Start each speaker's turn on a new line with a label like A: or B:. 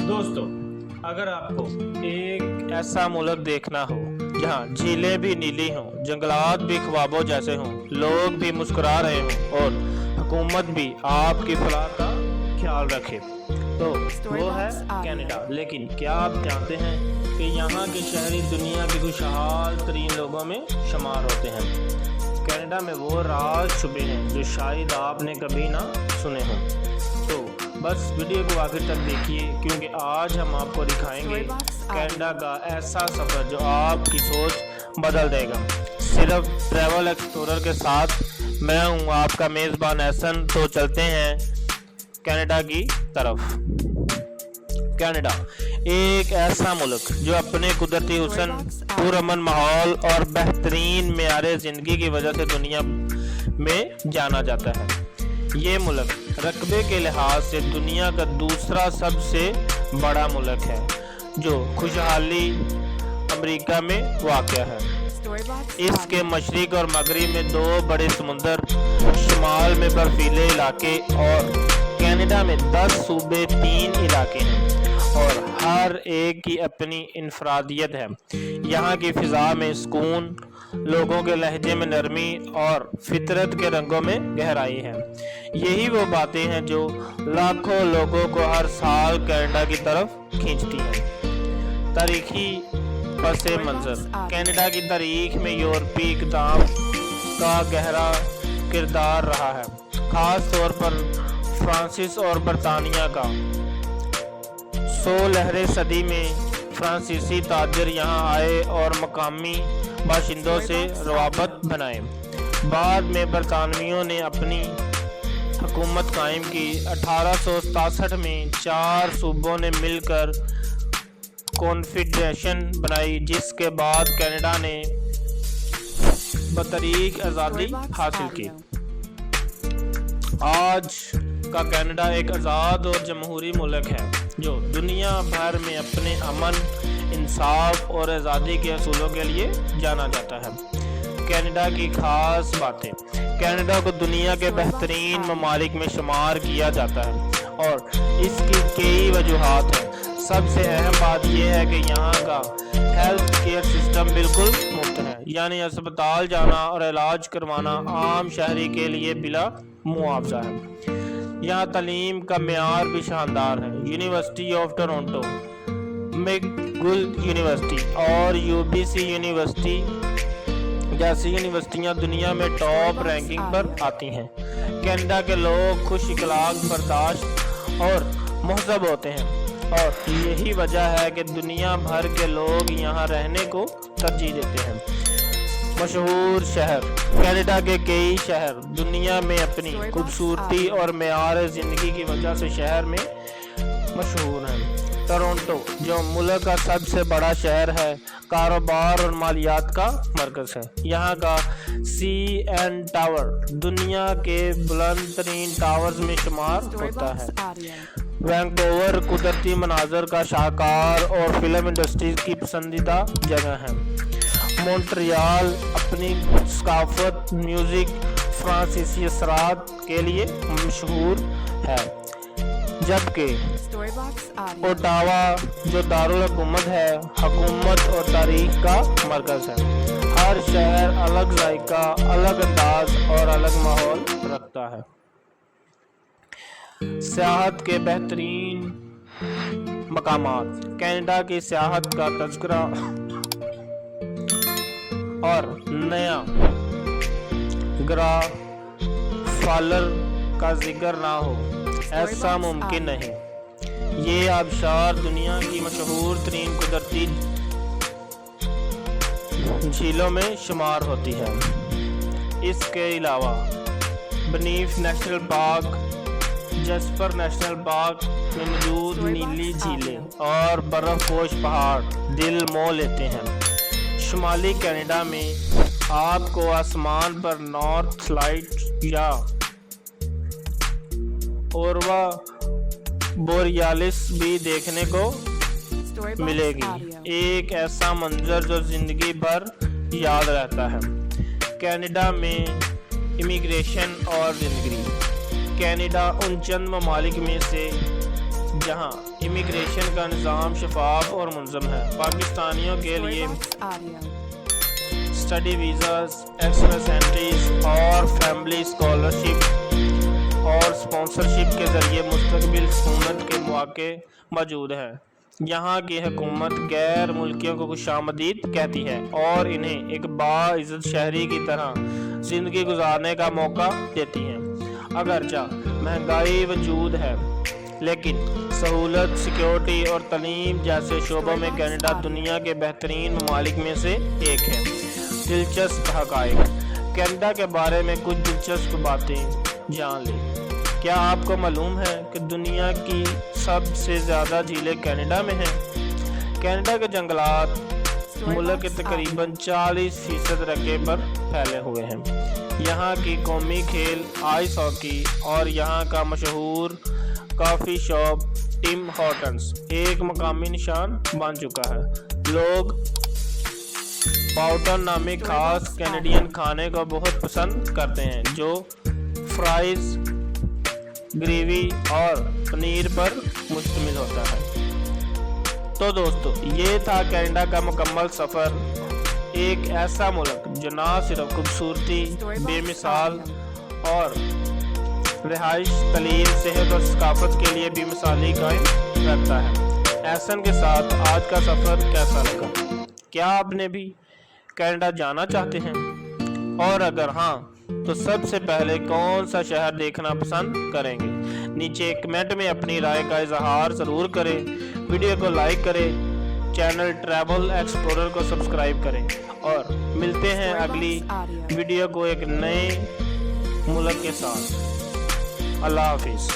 A: दोस्तों, अगर आपको एक ऐसा मुल्क देखना हो जहाँ झीलें भी नीली हों, जंगलात भी ख्वाबों जैसे हों, लोग भी मुस्कुरा रहे हों और हुकूमत भी आपकी फलाह का ख्याल रखे, तो वो है कनाडा। लेकिन क्या आप जानते हैं कि यहाँ के शहरी दुनिया के खुशहाल तरीन लोगों में शुमार होते हैं। कनाडा में वो राज छुपे हैं जो शायद आपने कभी ना सुने हों। तो बस वीडियो को आखिर तक देखिए, क्योंकि आज हम आपको दिखाएंगे कनाडा का ऐसा सफ़र जो आपकी सोच बदल देगा, सिर्फ ट्रैवल एक्सप्लोरर के साथ। मैं हूँ आपका मेज़बान एहसन। तो चलते हैं कनाडा की तरफ। कनाडा एक ऐसा मुल्क जो अपने कुदरती हुस्न, पुरअमन माहौल और बेहतरीन मेयारे ज़िंदगी की वजह से दुनिया में जाना जाता है। ये मुल्क रकबे के लिहाज से दुनिया का दूसरा सबसे बड़ा मुल्क है, जो खुशहाली अमेरिका में वाक़या है। इसके मशरिक और मगरिब में दो बड़े समुंदर, शुमाल में बर्फीले इलाके और कनाडा में 10 सूबे, 3 इलाके हैं और हर एक की अपनी इनफरादियत है। यहाँ की फ़िज़ा में सुकून, लोगों के लहजे में नरमी और फितरत के रंगों में गहराई है। यही वो बातें हैं जो लाखों लोगों को हर साल कनाडा की तरफ खींचती हैं। तारीखी पस मंज़र। कनाडा की तारीख में यूरोपीय इक़दाम का गहरा किरदार रहा है, ख़ास तौर पर फ्रांसीस और बरतानिया का। 16वीं सदी में फ्रांसीसी ताजर यहाँ आए और मकामी बाशिंदों से रवाबत बनाए। बाद में बरतानवियों ने अपनी हुकूमत कायम की। 1867 में 4 सूबों ने मिलकर कॉन्फेडरेशन बनाई, जिसके बाद कनाडा ने बतरीक आज़ादी हासिल की। आज का कनाडा एक आज़ाद और जमहूरी मुल्क है जो दुनिया भर में अपने अमन, इंसाफ और आज़ादी के असूलों के लिए जाना जाता है। कनाडा की खास बातें। कनाडा को दुनिया के बेहतरीन ममालिक में शुमार किया जाता है और इसकी कई वजूहात हैं। सबसे अहम बात यह है कि यहाँ का हेल्थ केयर सिस्टम बिल्कुल मुफ्त है, यानी अस्पताल जाना और इलाज करवाना आम शहरी के लिए बिला मुआवजा है। यहाँ तालीम का मेयार भी शानदार है। University of Toronto, McGill university और यूबीसी यूनिवर्सिटी जैसी यूनिवर्सिटियाँ दुनिया में टॉप रैंकिंग पर आती हैं। कनाडा के लोग खुश इखलाक, बर्दाश्त और महज़ब होते हैं और यही वजह है कि दुनिया भर के लोग यहाँ रहने को तरजीह देते हैं। मशहूर शहर। कनाडा के कई शहर दुनिया में अपनी खूबसूरती और मेयार ज़िंदगी की वजह से शहर में मशहूर हैं। टोरंटो, जो मुल्क का सबसे बड़ा शहर है, कारोबार और मालियात का मरकज़ है। यहाँ का CN टावर दुनिया के बुलंद तरीन टावर्स में शुमार होता है। वैंकूवर कुदरती मनाजर का शाहकार और फिल्म इंडस्ट्रीज की पसंदीदा जगह है। मॉन्ट्रियल अपनी सकाफत, म्यूज़िक, फ्रांसीसी असरात के लिए मशहूर है, जबकि ओटावा, जो दारुल हुकूमत है, हुकूमत और तारीख का मरकज़ है। हर शहर अलग जायका, अलग अंदाज और अलग माहौल रखता है। सियाहत के बेहतरीन मकामात। कनाडा की सियाहत का तज़किरा और नया ग्रा फालर का जिक्र ना हो, ऐसा मुमकिन नहीं। ये आबशार दुनिया की मशहूर तरीन कुदरती झीलों में शुमार होती है। इसके अलावा Banff national park, Jasper national park में मौजूद नीली झीलें और बर्फपोश पहाड़ दिल मोह लेते हैं। शुमाली कनाडा में आपको आसमान पर नॉर्थ लाइट या ओरवा बोरियालिस भी देखने को मिलेगी, एक ऐसा मंजर जो जिंदगी भर याद रहता है। कनाडा में इमिग्रेशन और जिंदगी। कनाडा उन चंद ममालिक में से जहां इमिग्रेशन का निज़ाम शफाफ और मुनज़्ज़म है। पाकिस्तानियों के लिए स्टडी वीज़ास, एक्सप्रेस एंट्रीज और फैमिली स्कॉलरशिप और स्पॉन्सरशिप के ज़रिए मुस्तक़बिल सहूलत के मौक़े मौजूद हैं। यहाँ की हुकूमत गैर मुल्कियों को खुशामदीद कहती है और इन्हें एक बाइज़्ज़त शहरी की तरह ज़िंदगी गुजारने का मौका देती है। अगरचा महंगाई वजूद है, लेकिन सहूलत, सिक्योरिटी और तालीम जैसे शोबों में कनाडा दुनिया के बेहतरीन ममालिक में से एक है। दिलचस्प हक़ाइक़। कनाडा के बारे में कुछ दिलचस्प बातें जान लें। क्या आपको मालूम है कि दुनिया की सबसे ज़्यादा झीलें कनाडा में हैं? कनाडा के जंगलात मुल्क के तकरीबन 40% रकबे पर फैले हुए हैं। यहाँ की कौमी खेल आइस हॉकी और यहाँ का मशहूर कॉफ़ी शॉप टिम हॉर्टन्स एक मकामी निशान बन चुका है। लोग पाउटन नामी खास कैनेडियन खाने को बहुत पसंद करते हैं, जो फ्राइज़, ग्रेवी और पनीर पर मुश्तमिल होता है। तो दोस्तों, ये था कनाडा का मुकम्मल सफ़र। एक ऐसा मुल्क जो ना सिर्फ खूबसूरती, बेमिसाल और रिहाइश, तालीम, सेहत और सकाफत के लिए भी मिसाली कायम रखता है। एहसन के साथ आज का सफ़र कैसा लगा? क्या आपने भी कनाडा जाना चाहते हैं? और अगर हाँ, तो सबसे पहले कौन सा शहर देखना पसंद करेंगे? नीचे कमेंट में अपनी राय का इजहार ज़रूर करें। वीडियो को लाइक करें, चैनल ट्रैवल एक्सप्लोरर को सब्सक्राइब करें और मिलते हैं अगली वीडियो को एक नए मुल्क के साथ। अल्लाह हाफिज़।